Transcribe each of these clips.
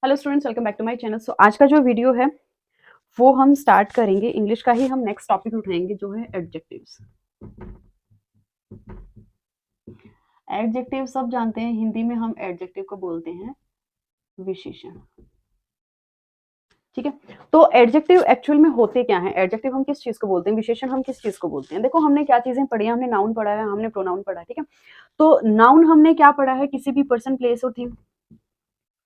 Hello students, welcome back to my channel. So आज का जो वीडियो है वो हम स्टार्ट करेंगे इंग्लिश का ही। हम नेक्स्ट टॉपिक उठाएंगे जो है एडजेक्टिव्स। एडजेक्टिव सब जानते हैं, हिंदी में हम एडजेक्टिव को बोलते हैं विशेषण। ठीक है, तो एडजेक्टिव एक्चुअल में होते क्या है? एडजेक्टिव हम किस चीज को बोलते हैं, विशेषण हम किस चीज को बोलते हैं? देखो, हमने क्या चीजें पढ़ी है, हमने नाउन पढ़ा है, हमने प्रोनाउन पढ़ा है। ठीक है, तो नाउन हमने क्या पढ़ा है? किसी भी पर्सन, प्लेस और थिंग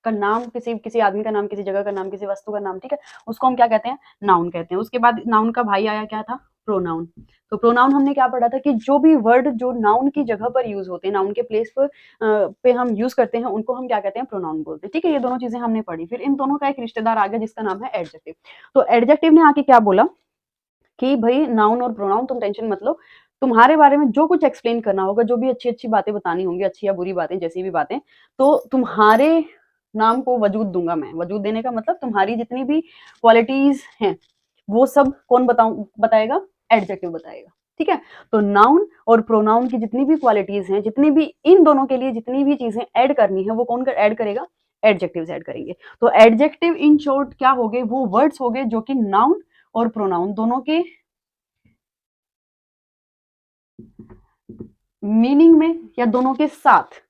का नाम, किसी किसी आदमी का नाम, किसी जगह का नाम, किसी वस्तु का नाम। ठीक है, उसको हम क्या कहते हैं? नाउन कहते हैं। उसके बाद नाउन का भाई आया, क्या था? प्रोनाउन। तो प्रोनाउन हमने क्या पढ़ा था कि जो भी वर्ड जो नाउन की जगह पर यूज होते हैं, नाउन के प्लेस पर पे हम यूज करते हैं, उनको हम क्या कहते हैं? प्रोनाउन बोलते हैं। ठीक है, ये दोनों चीजें हमने पढ़ी। फिर इन दोनों का एक रिश्तेदार आ गया जिसका नाम है एडजेक्टिव। तो एडजेक्टिव ने आके क्या बोला कि भाई नाउन और प्रोनाउन तुम टेंशन मत लो, तुम्हारे बारे में जो कुछ एक्सप्लेन करना होगा, जो भी अच्छी अच्छी बातें बतानी होंगी, अच्छी या बुरी बातें, जैसी भी बातें, तो तुम्हारे नाम को वजूद दूंगा मैं। वजूद देने का मतलब तुम्हारी जितनी भी क्वालिटीज हैं वो सब कौन बताएगा? एडजेक्टिव बताएगा। ठीक है, तो नाउन और प्रोनाउन की जितनी भी क्वालिटीज हैं, जितनी भी इन दोनों के लिए जितनी भी चीजें ऐड करनी है, वो कौन ऐड करेगा? एडजेक्टिव्स ऐड करेंगे। तो एडजेक्टिव इन शॉर्ट क्या हो गए? वो वर्ड्स हो गए जो कि नाउन और प्रोनाउन दोनों के मीनिंग में या दोनों के साथ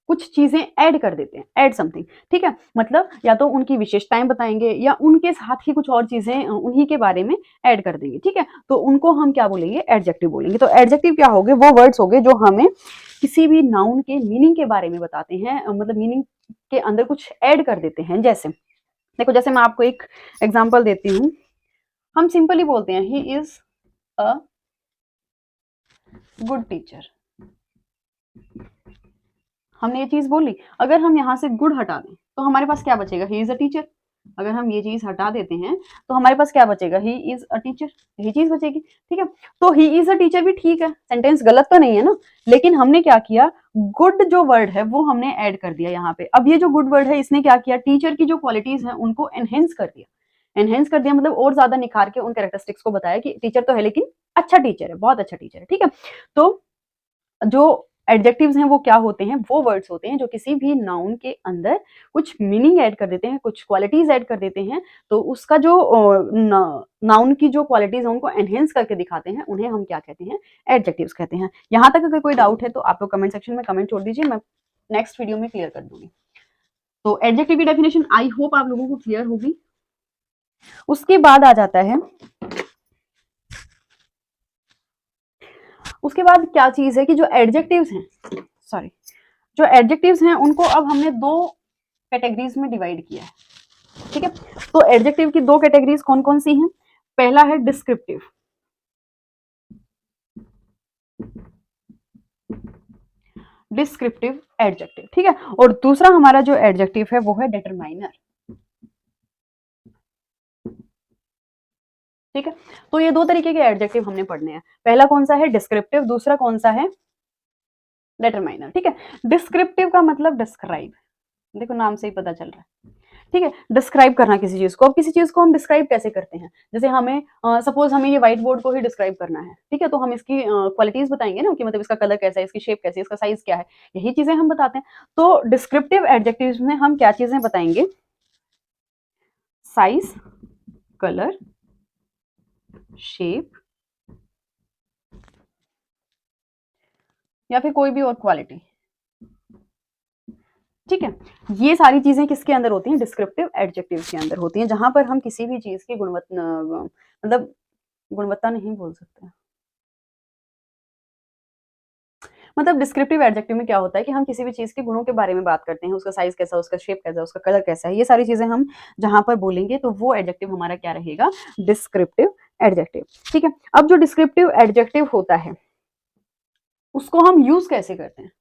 कुछ चीजें ऐड कर देते हैं, ऐड समथिंग। ठीक है, मतलब या तो उनकी विशेषताएं बताएंगे या उनके साथ ही कुछ और चीजें उन्हीं के बारे में ऐड कर देंगे। ठीक है, तो उनको हम क्या बोलेंगे? एडजेक्टिव बोलेंगे। तो एडजेक्टिव क्या हो गए? वो वर्ड्स हो गए जो हमें किसी भी नाउन के मीनिंग के बारे में बताते हैं, मतलब मीनिंग के अंदर कुछ ऐड कर देते हैं। जैसे देखो, जैसे मैं आपको एक एग्जाम्पल देती हूँ। हम सिंपली बोलते हैं he is a good teacher. हमने ये चीज बोली। अगर हम यहाँ से गुड हटा दें तो हमारे पास क्या बचेगा? He is a teacher. अगर हम ये चीज हटा देते हैं तो हमारे पास क्या बचेगा? ही इज अ टीचर, यही चीज बचेगी। ठीक है, तो ही इज अ टीचर भी ठीक है, सेंटेंस गलत तो नहीं है ना। लेकिन हमने क्या किया? गुड जो वर्ड है वो हमने ऐड कर दिया यहाँ पे। अब ये जो गुड वर्ड है इसने क्या किया? टीचर की जो क्वालिटीज है उनको एनहेंस कर दिया। एनहेंस कर दिया मतलब और ज्यादा निखार के उन कैरेक्टरिस्टिक्स को बताया कि टीचर तो है लेकिन अच्छा टीचर है, बहुत अच्छा टीचर है। ठीक है, तो जो एडजेक्टिव्स हैं वो क्या होते हैं? वो वर्ड्स होते हैं जो किसी भी नाउन के अंदर कुछ मीनिंग ऐड कर देते हैं, कुछ क्वालिटीज ऐड कर देते हैं। तो उसका जो नाउन की जो क्वालिटीज है उनको एनहेंस करके दिखाते हैं, उन्हें हम क्या कहते हैं? एडजेक्टिव्स कहते हैं। यहाँ तक अगर कोई डाउट है तो आप लोग कमेंट सेक्शन में कमेंट छोड़ दीजिए, मैं नेक्स्ट वीडियो में क्लियर कर दूंगी। तो एडजेक्टिव की डेफिनेशन आई होप आप लोगों को क्लियर होगी। उसके बाद आ जाता है, उसके बाद क्या चीज है कि जो एडजेक्टिव्स हैं, सॉरी, जो एडजेक्टिव्स हैं उनको अब हमने दो कैटेगरीज में डिवाइड किया है। ठीक है, तो एडजेक्टिव की दो कैटेगरीज कौन कौन सी हैं? पहला है डिस्क्रिप्टिव, डिस्क्रिप्टिव एडजेक्टिव। ठीक है, और दूसरा हमारा जो एडजेक्टिव है वो है डिटरमाइनर। ठीक है, तो ये दो तरीके के एडजेक्टिव हमने पढ़ने हैं। पहला कौन सा है? डिस्क्रिप्टिव। दूसरा कौन सा है? डिटरमाइनर। ठीक है, डिस्क्रिप्टिव का मतलब डिस्क्राइब, देखो नाम से ही पता चल रहा है। ठीक है, डिस्क्राइब करना किसी चीज को। अब किसी चीज को हम डिस्क्राइब कैसे करते हैं? जैसे हमें सपोज हमें ये व्हाइट बोर्ड को ही डिस्क्राइब करना है। ठीक है, तो हम इसकी क्वालिटीज बताएंगे ना, कि मतलब इसका कलर कैसा है, इसकी शेप कैसी है, इसका साइज क्या है, यही चीजें हम बताते हैं। तो डिस्क्रिप्टिव एडजेक्टिव्स में हम क्या चीजें बताएंगे? साइज, कलर, शेप या फिर कोई भी और क्वालिटी। ठीक है, ये सारी चीजें किसके अंदर होती हैं? डिस्क्रिप्टिव एडजेक्टिव के अंदर होती हैं, जहां पर हम किसी भी चीज की गुणवत्ता, मतलब गुणवत्ता नहीं बोल सकते, मतलब डिस्क्रिप्टिव एडजेक्टिव में क्या होता है कि हम किसी भी चीज के गुणों के बारे में बात करते हैं, उसका साइज कैसा, उसका शेप कैसा, उसका कलर कैसा है, ये सारी चीजें हम जहां पर बोलेंगे तो वो एडजेक्टिव हमारा क्या रहेगा? Descriptive adjective. ठीक है, अब जो डिस्क्रिप्टिव एडजेक्टिव होता है उसको हम यूज कैसे करते हैं?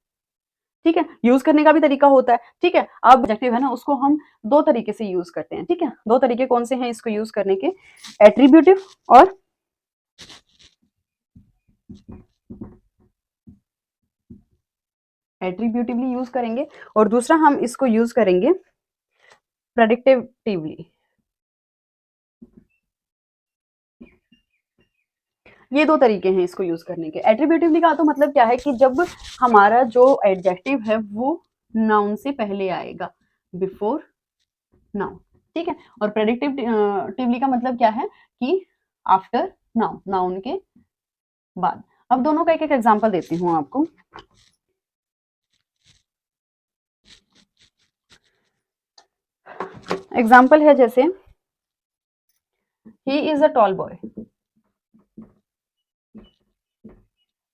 ठीक है, यूज करने का भी तरीका होता है। ठीक है, अब एडजेक्टिव है ना, उसको हम दो तरीके से यूज करते हैं। ठीक है, दो तरीके कौन से हैं इसको यूज करने के? एट्रीब्यूटिव और एट्रीब्यूटिवली यूज करेंगे, और दूसरा हम इसको यूज करेंगे प्रेडिक्टिवली। ये दो तरीके हैं इसको यूज करने के। एट्रीब्यूटिवली का तो मतलब क्या है कि जब हमारा जो एडजेक्टिव है वो नाउन से पहले आएगा, बिफोर नाउन, ठीक है। और प्रेडिक्टिवली का मतलब क्या है कि आफ्टर नाउन, नाउन के बाद। अब दोनों का एक एक एग्जांपल देती हूँ आपको। एग्जाम्पल है जैसे he is a tall boy,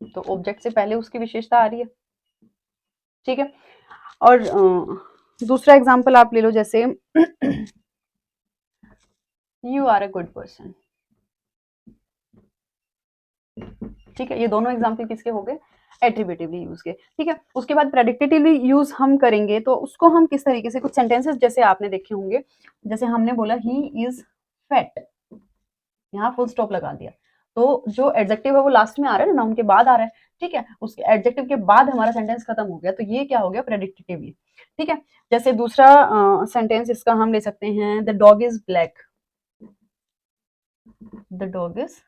तो ऑब्जेक्ट से पहले उसकी विशेषता आ रही है, ठीक है। और दूसरा एग्जाम्पल आप ले लो, जैसे you are a good person, ठीक है। ये दोनों एग्जाम्पल किसके हो गए? एट्रीब्यूटिवली यूज के, ठीक है। उसके बाद प्रेडिक्टिवली यूज हम करेंगे तो उसको हम किस तरीके से, कुछ सेंटेंसेस जैसे आपने देखे होंगे, जैसे हमने बोला ही इज फैट, यहाँ फुल स्टॉप लगा दिया, तो जो एडजेक्टिव है वो लास्ट में आ रहा है ना, नाउन के बाद आ रहा है, ठीक है। उसके एडजेक्टिव के बाद हमारा सेंटेंस खत्म हो गया, तो ये क्या हो गया? प्रेडिक्टिवली, ठीक है। जैसे दूसरा सेंटेंस इसका हम ले सकते हैं, the dog is black, the dog is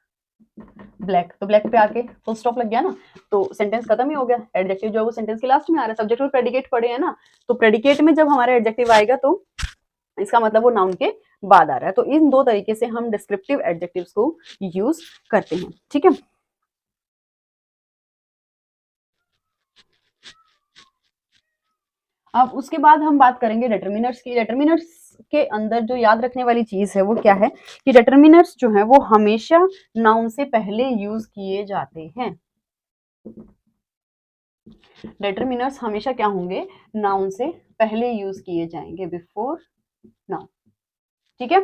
black, तो ब्लैक पे आके फुल स्टॉप लग गया ना, तो सेंटेंस खत्म ही हो गया। एडजेक्टिव जो है वो सेंटेंस के लास्ट में आ रहा है, सब्जेक्ट और प्रेडिकेट पड़े हैं ना, तो प्रेडिकेट में जब हमारा एडजेक्टिव आएगा तो इसका मतलब वो नाउन के बाद आ रहा है। तो इन दो तरीके से हम डिस्क्रिप्टिव एडजेक्टिव्स को यूज करते हैं, ठीक है। अब उसके बाद हम बात करेंगे डिटर्मिनर्स की। डिटर्मिनर्स के अंदर जो याद रखने वाली चीज है वो क्या है कि डिटर्मिनर्स जो है वो हमेशा नाउन से पहले यूज किए जाते हैं। डिटर्मिनर्स हमेशा क्या होंगे? नाउन से पहले यूज किए जाएंगे, बिफोर नाउन, ठीक है।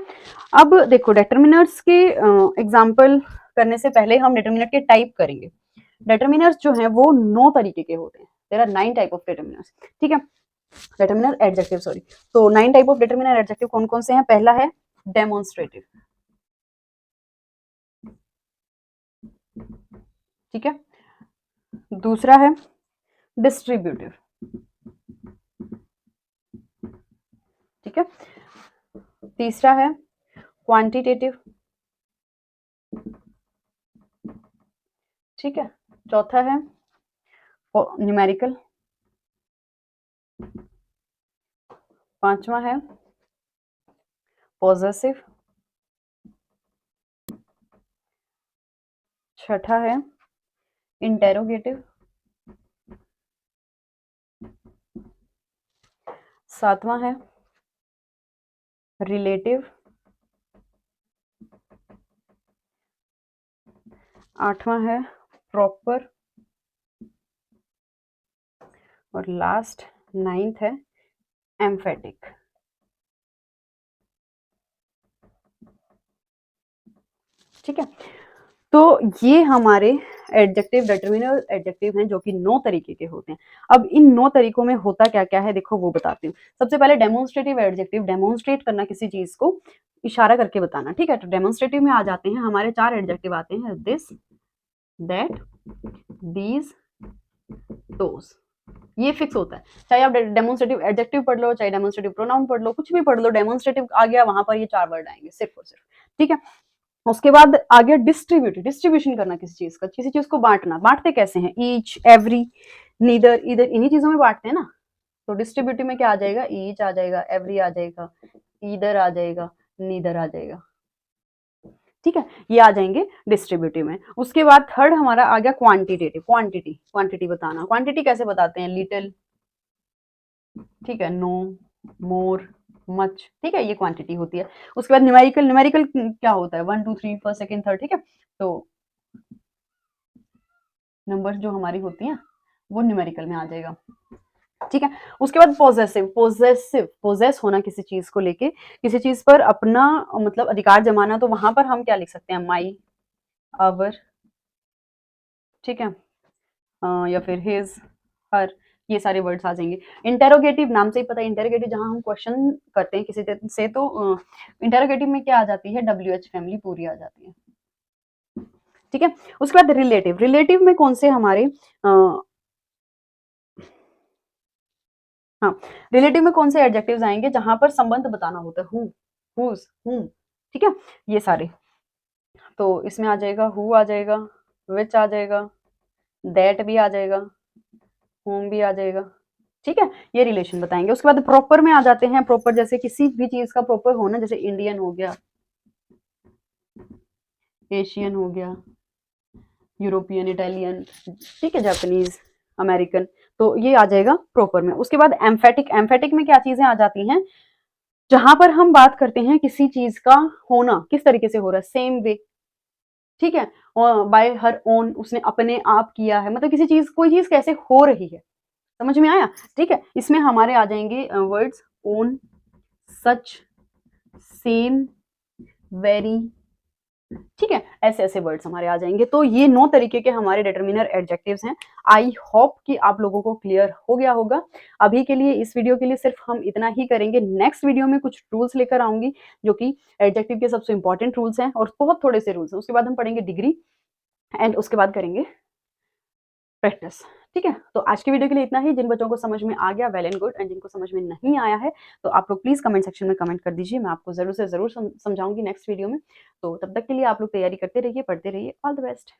अब देखो डिटर्मिनर्स के एग्जांपल करने से पहले हम डिटर्मिनर के टाइप करेंगे। डिटर्मिनर्स जो है वो 9 तरीके के होते हैं। There are 9 type of determiners, ठीक है। डिटर्मिनर एडजेक्टिव, सॉरी, तो 9 टाइप ऑफ डिटर्मिनर एडजेक्टिव कौन कौन से हैं? पहला है डेमोन्स्ट्रेटिव, ठीक है। दूसरा है डिस्ट्रीब्यूटिव, ठीक है। तीसरा है क्वांटिटेटिव, ठीक है। चौथा है न्यूमेरिकल, पांचवा है पॉजेसिव, छठा है इंटेरोगेटिव, सातवां है रिलेटिव, आठवां है प्रॉपर, और लास्ट 9th है एम्फेटिक, ठीक है। तो ये हमारे एडजेक्टिव डिटर्मिनर एडजेक्टिव हैं जो कि 9 तरीके के होते हैं। अब इन 9 तरीकों में होता क्या क्या है देखो वो बताती हूँ। सबसे पहले डेमोन्स्ट्रेटिव एडजेक्टिव, डेमोन्स्ट्रेट करना किसी चीज को, इशारा करके बताना, ठीक है। तो डेमोन्स्ट्रेटिव में आ जाते हैं हमारे 4 एडजेक्टिव आते हैं, दिस, दैट, दीज, दोस। ये फिक्स होता है, चाहे आप डेमोन्स्ट्रेटिव एडजेक्टिव पढ़ लो, चाहे डेमोन्स्ट्रेटिव प्रोनाउन पढ़ लो, कुछ भी पढ़ लो, डेमोन्स्ट्रेटिव आ गया वहां पर ये 4 वर्ड आएंगे सिर्फ और सिर्फ, ठीक है। उसके बाद आ गया डिस्ट्रीब्यूटिव, डिस्ट्रीब्यूशन करना किसी चीज का, किसी चीज को बांटना। बांटते कैसे हैं? ईच, एवरी, नीदर, इधर, इन्हीं चीजों में बांटते हैं ना। तो डिस्ट्रीब्यूटिव में क्या आ जाएगा? ईच आ जाएगा, एवरी आ जाएगा, ईदर आ जाएगा, नीदर आ जाएगा, ठीक है। ये आ जाएंगे डिस्ट्रीब्यूटिव में। उसके बाद थर्ड हमारा आ गया क्वांटिटेटिव, क्वांटिटी, क्वांटिटी बताना। क्वांटिटी कैसे बताते हैं? लिटिल, ठीक है, नो, मोर, मच, ठीक है, ये क्वांटिटी होती है। उसके बाद न्यूमेरिकल, न्यूमेरिकल क्या होता है? 1 2 3 फर्स्ट सेकंड थर्ड, ठीक है। तो नंबर जो हमारी होती हैं वो न्यूमेरिकल में आ जाएगा, ठीक है। उसके बाद पॉजेसिव, पॉजेसिव, पॉजेस होना किसी चीज को लेके, किसी चीज पर अपना मतलब अधिकार जमाना, तो वहां पर हम क्या लिख सकते हैं? माई, आवर, ठीक है, या फिर हिज, हर, ये सारे वर्ड्स आ जाएंगे। इंटेरोगेटिव, नाम से ही पता है इंटेरोगेटिव, जहां हम क्वेश्चन करते हैं किसी से, तो इंटेरोगेटिव में क्या आ जाती है? WH फैमिली पूरी आ जाती है, ठीक है। उसके बाद रिलेटिव, रिलेटिव में कौन से हमारे हाँ, रिलेटिव में कौन से एडजेक्टिव्स आएंगे जहां पर संबंध बताना होता है? हु, हुज, हुम, ठीक है, ये सारे। तो इसमें आ जाएगा हु, आ जाएगा, विच आ जाएगा, दैट भी आ जाएगा, होम भी आ जाएगा, ठीक है, ये रिलेशन बताएंगे। उसके बाद प्रॉपर में आ जाते हैं। प्रॉपर जैसे किसी भी चीज का प्रॉपर होना, जैसे इंडियन हो गया, एशियन हो गया, यूरोपियन, इटालियन, ठीक है, जापानीज, अमेरिकन, तो ये आ जाएगा प्रॉपर में। उसके बाद एम्फेटिक। एम्फेटिक में क्या चीजें आ जाती हैं, जहां पर हम बात करते हैं किसी चीज का होना किस तरीके से हो रहा है, सेम वे, ठीक है, और बाय हर ओन, उसने अपने आप किया है, मतलब किसी चीज, कोई चीज कैसे हो रही है, समझ में आया, ठीक है। इसमें हमारे आ जाएंगे वर्ड्स ओन, सच, सेम, वेरी, ठीक है, ऐसे ऐसे वर्ड्स हमारे आ जाएंगे। तो ये 9 तरीके के हमारे डिटर्मिनर एडजेक्टिव्स हैं। आई होप कि आप लोगों को क्लियर हो गया होगा। अभी के लिए इस वीडियो के लिए सिर्फ हम इतना ही करेंगे। नेक्स्ट वीडियो में कुछ रूल्स लेकर आऊंगी जो कि एडजेक्टिव के सबसे इंपॉर्टेंट रूल्स हैं, और बहुत थोड़े से रूल्स हैं। उसके बाद हम पढ़ेंगे डिग्री, एंड उसके बाद करेंगे प्रैक्टिस, ठीक है। तो आज की वीडियो के लिए इतना ही। जिन बच्चों को समझ में आ गया वेल एंड गुड, एंड जिनको समझ में नहीं आया है तो आप लोग प्लीज कमेंट सेक्शन में कमेंट कर दीजिए। मैं आपको जरूर से जरूर समझाऊंगी नेक्स्ट वीडियो में। तो तब तक के लिए आप लोग तैयारी करते रहिए, पढ़ते रहिए। All the best.